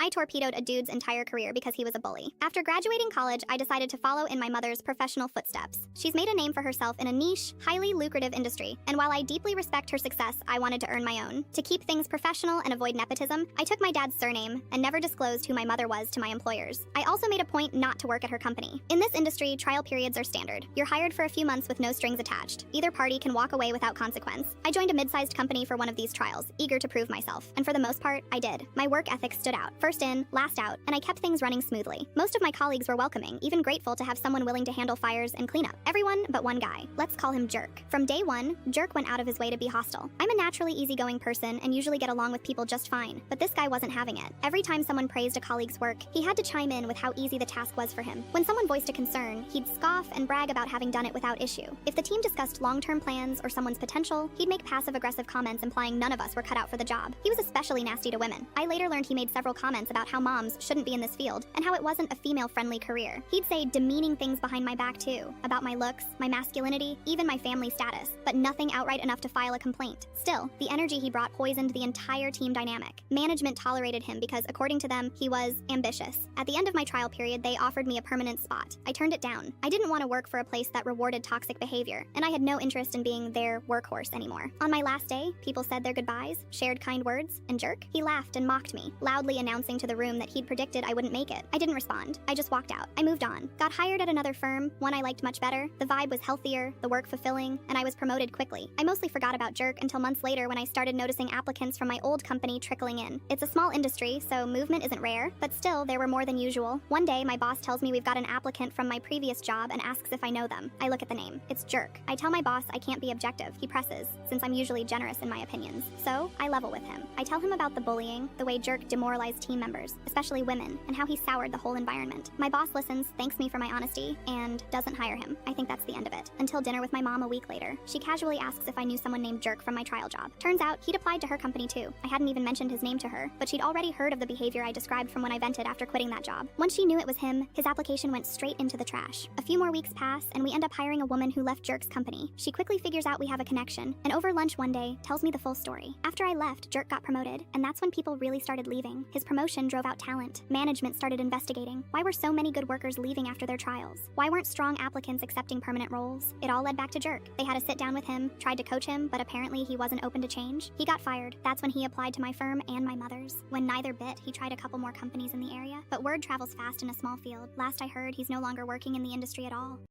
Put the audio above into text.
I torpedoed a dude's entire career because he was a bully. After graduating college, I decided to follow in my mother's professional footsteps. She's made a name for herself in a niche, highly lucrative industry, and while I deeply respect her success, I wanted to earn my own. To keep things professional and avoid nepotism, I took my dad's surname and never disclosed who my mother was to my employers. I also made a point not to work at her company. In this industry, trial periods are standard. You're hired for a few months with no strings attached. Either party can walk away without consequence. I joined a mid-sized company for one of these trials, eager to prove myself. And for the most part, I did. My work ethic stood out. First in, last out, and I kept things running smoothly. Most of my colleagues were welcoming, even grateful to have someone willing to handle fires and cleanup. Everyone but one guy. Let's call him Jerk. From day one, Jerk went out of his way to be hostile. I'm a naturally easygoing person and usually get along with people just fine, but this guy wasn't having it. Every time someone praised a colleague's work, he had to chime in with how easy the task was for him. When someone voiced a concern, he'd scoff and brag about having done it without issue. If the team discussed long-term plans or someone's potential, he'd make passive-aggressive comments implying none of us were cut out for the job. He was especially nasty to women. I later learned he made several comments about how moms shouldn't be in this field and how it wasn't a female-friendly career. He'd say demeaning things behind my back too, about my looks, my masculinity, even my family status, but nothing outright enough to file a complaint. Still, the energy he brought poisoned the entire team dynamic. Management tolerated him because, according to them, he was ambitious. At the end of my trial period, they offered me a permanent spot. I turned it down. I didn't want to work for a place that rewarded toxic behavior, and I had no interest in being their workhorse anymore. On my last day, people said their goodbyes, shared kind words, and Jerk, he laughed and mocked me, loudly announcing to the room that he'd predicted I wouldn't make it. I didn't respond. I just walked out. I moved on. Got hired at another firm, one I liked much better. The vibe was healthier, the work fulfilling, and I was promoted quickly. I mostly forgot about Jerk until months later when I started noticing applicants from my old company trickling in. It's a small industry, so movement isn't rare, but still, there were more than usual. One day, my boss tells me we've got an applicant from my previous job and asks if I know them. I look at the name. It's Jerk. I tell my boss I can't be objective. He presses, since I'm usually generous in my opinions. So, I level with him. I tell him about the bullying, the way Jerk demoralized team members, especially women, and how he soured the whole environment. My boss listens, thanks me for my honesty, and doesn't hire him. I think that's the end of it. Until dinner with my mom a week later. She casually asks if I knew someone named Jerk from my trial job. Turns out, he'd applied to her company too. I hadn't even mentioned his name to her, but she'd already heard of the behavior I described from when I vented after quitting that job. Once she knew it was him, his application went straight into the trash. A few more weeks pass, and we end up hiring a woman who left Jerk's company. She quickly figures out we have a connection, and over lunch one day, tells me the full story. After I left, Jerk got promoted, and that's when people really started leaving. His promotion drove out talent. Management started investigating. Why were so many good workers leaving after their trials? Why weren't strong applicants accepting permanent roles? It all led back to Jerk. They had to sit down with him, tried to coach him, but apparently he wasn't open to change. He got fired. That's when he applied to my firm and my mother's. When neither bit, he tried a couple more companies in the area, but word travels fast in a small field. Last I heard, he's no longer working in the industry at all.